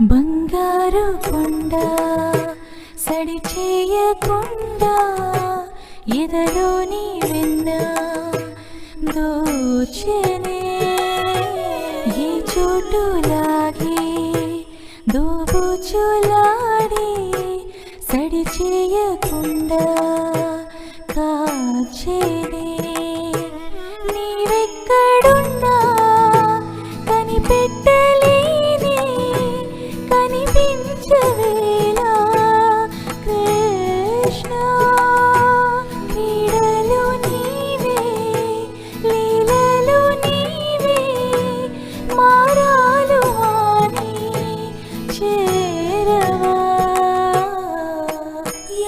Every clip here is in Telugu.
బంగారు కొండ సడి చేయకుండా ఎదలోని వెన్న దోచెనే ఈ చోటు లాగి దోబుచులాడి సడి చేయకుండా కాచెనే నీవెక్కడున్నా కనిపెట్టలేని కనిపించవేలా కృష్ణ క్రీడలు నీవే లీలలు నీవే మారాలు అని చేరవా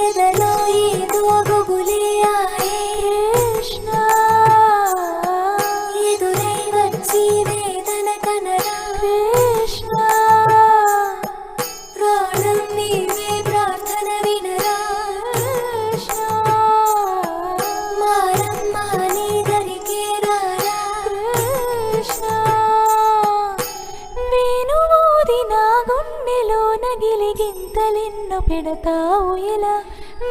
ఎదలో ఏదో గుబులే ఆయే కృష్ణ ఎదురై వచ్చి వేదన కనరా కృష్ణ ప్రాణం నీవే ప్రార్థన వినరా కృష్ణ మారమ్మ నీ దరికే రారా కృష్ణ వేణువూది నా గుండెలోన గిలిగింతలెన్నో పెడతావు ఇలా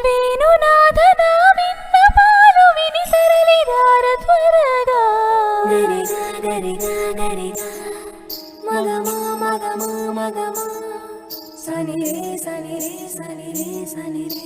వేణునాథ నా విన్నపాలు విని తరలిరార త్వరగా గరిగా గరిగా గరిగా మగమా మగమా మగమా సని రే సని రే సని రే సని రే